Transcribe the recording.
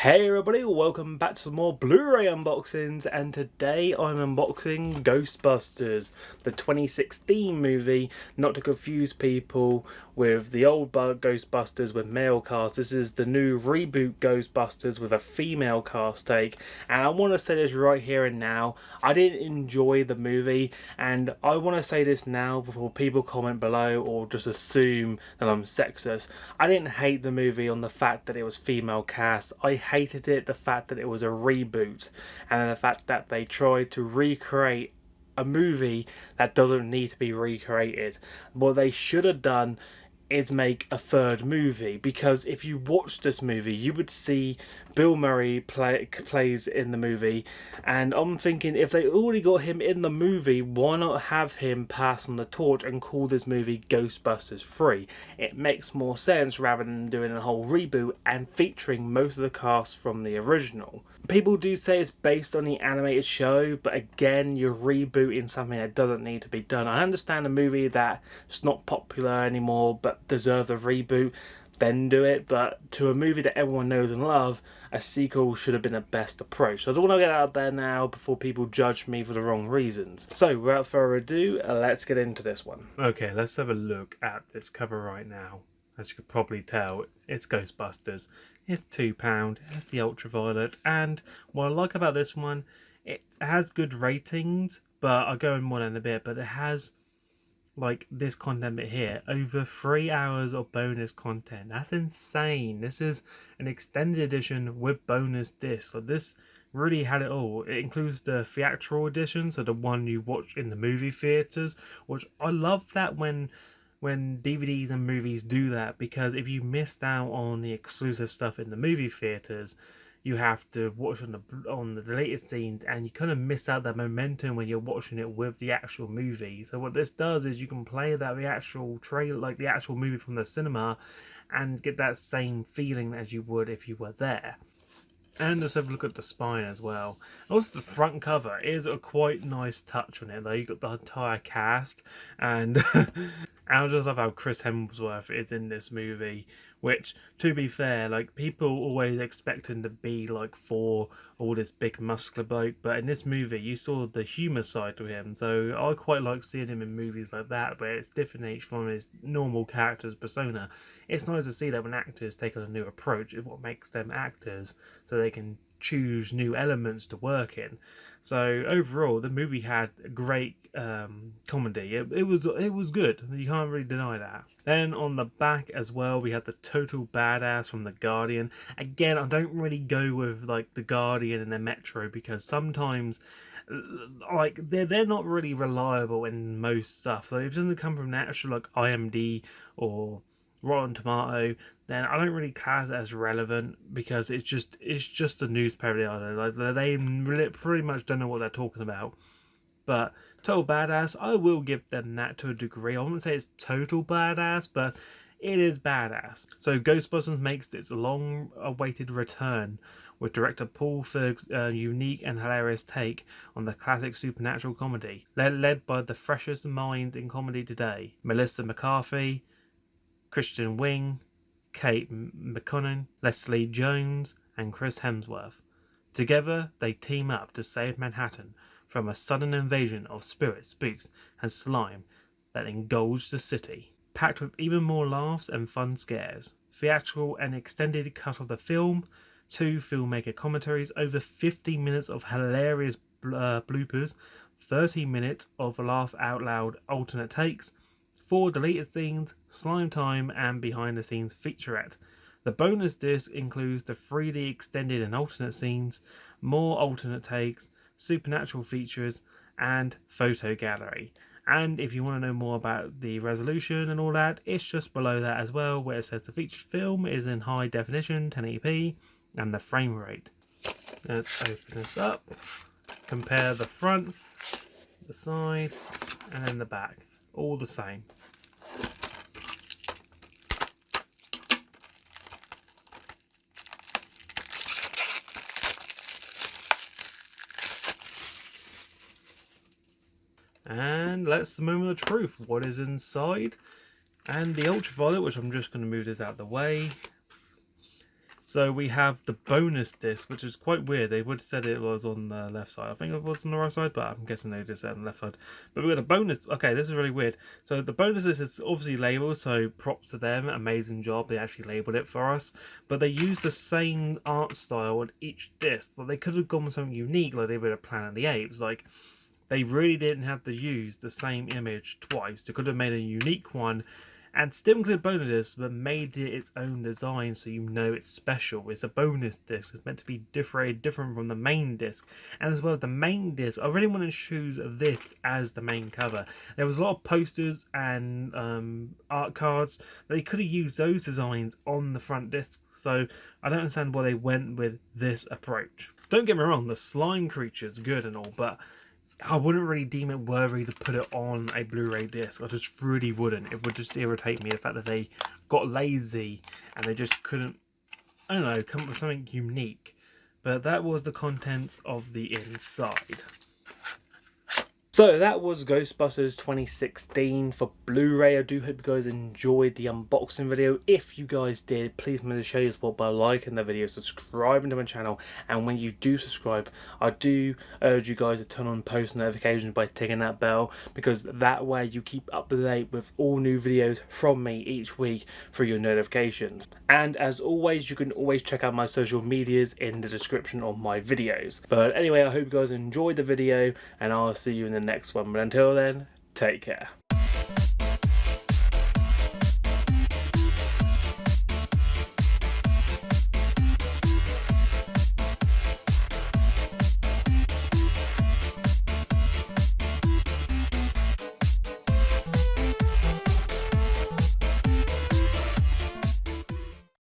Hey everybody, welcome back to some more Blu-ray unboxings, and today I'm unboxing Ghostbusters, the 2016 movie, not to confuse people with the old Ghostbusters with male cast. This is the new reboot Ghostbusters with a female cast take, and I want to say this right here and now, I didn't enjoy the movie, and I want to say this now before people comment below or just assume that I'm sexist. I didn't hate the movie on the fact that it was female cast. I hated it, the fact that it was a reboot, and the fact that they tried to recreate a movie that doesn't need to be recreated. What they should have done is make a third movie, because if you watch this movie you would see Bill Murray plays in the movie, and I'm thinking if they already got him in the movie, why not have him pass on the torch and call this movie Ghostbusters 3? It makes more sense rather than doing a whole reboot and featuring most of the cast from the original. People do say it's based on the animated show, but again, you're rebooting something that doesn't need to be done. I understand a movie that's not popular anymore but deserves a reboot, then do it, but to a movie that everyone knows and loves, a sequel should have been the best approach. So I don't want to get out there now before people judge me for the wrong reasons. So without further ado, let's get into this one. Okay, let's have a look at this cover right now. As you could probably tell, it's Ghostbusters. It's £2, it's the ultraviolet, and what I like about this one, it has good ratings, but I'll go in more in a bit, but it has, like, this content bit here, over 3 hours of bonus content. That's insane. This is an extended edition with bonus discs, so this really had it all. It includes the theatrical edition, so the one you watch in the movie theaters, which I love that when DVDs and movies do that, because if you missed out on the exclusive stuff in the movie theaters, you have to watch on the deleted scenes, and you kind of miss out that momentum when you're watching it with the actual movie. So what this does is you can play the actual trailer, like the actual movie from the cinema, and get that same feeling as you would if you were there. And let's have a look at the spine as well. Also, the front cover is a quite nice touch on it, though. You got the entire cast, and I just love how Chris Hemsworth is in this movie. Which, to be fair, like, people always expect him to be like Thor, all this big muscular bloke, but in this movie you saw the humour side to him. So I quite like seeing him in movies like that, where it's different from his normal character's persona. It's nice to see that when actors take on a new approach, is what makes them actors, so they can choose new elements to work in. So overall, the movie had a great comedy. It was good. You can't really deny that. Then on the back as well, we had the total badass from the Guardian. Again, I don't really go with like the Guardian and the Metro, because sometimes like they're not really reliable in most stuff. So if it doesn't come from an actual like IMDb or Rotten Tomato, then I don't really class it as relevant, because it's just a newspaper. Like, they pretty much don't know what they're talking about. But total badass, I will give them that to a degree. I wouldn't say it's total badass, but it is badass. So Ghostbusters makes its long-awaited return with director Paul Feig's unique and hilarious take on the classic supernatural comedy, led by the freshest mind in comedy today, Melissa McCarthy, Christian Wing, Kate McKinnon, Leslie Jones, and Chris Hemsworth. Together, they team up to save Manhattan from a sudden invasion of spirits, spooks, and slime that engulfs the city. Packed with even more laughs and fun scares, theatrical and extended cut of the film, 2 filmmaker commentaries, over 50 minutes of hilarious bloopers, 30 minutes of laugh out loud alternate takes, 4 deleted scenes, slime time, and behind the scenes featurette. The bonus disc includes the 3D extended and alternate scenes, more alternate takes, supernatural features, and photo gallery. And if you want to know more about the resolution and all that, it's just below that as well, where it says the featured film is in high definition 1080p and the frame rate. Let's open this up, compare the front, the sides, and then the back. All the same. And let's the moment of truth. What is inside? And the ultraviolet, which I'm just going to move this out of the way. So we have the bonus disc, which is quite weird. They would have said it was on the left side. I think it was on the right side, but I'm guessing they just said on the left side. But we got a bonus. Okay, this is really weird. So the bonus disc is obviously labeled, so props to them. Amazing job. They actually labeled it for us. But they used the same art style on each disc. So they could have gone with something unique, like they did with Planet of the Apes. Like, they really didn't have to use the same image twice. They could have made a unique one and still included bonus disc, but made it its own design so you know it's special. It's a bonus disc. It's meant to be different from the main disc. And as well as the main disc, I really want to choose this as the main cover. There was a lot of posters and art cards. They could have used those designs on the front disc, so I don't understand why they went with this approach. Don't get me wrong, the slime creature's good and all, but I wouldn't really deem it worthy to put it on a Blu-ray disc. I just really wouldn't. It would just irritate me, the fact that they got lazy and they just couldn't, I don't know, come up with something unique. But that was the content of the inside. So that was Ghostbusters 2016 for Blu-ray. I do hope you guys enjoyed the unboxing video. If you guys did, please remember to show your support by liking the video, subscribing to my channel, and when you do subscribe, I do urge you guys to turn on post notifications by ticking that bell, because that way you keep up to date with all new videos from me each week through your notifications. And as always, you can always check out my social medias in the description of my videos. But anyway, I hope you guys enjoyed the video, and I'll see you in the next one. But until then, take care.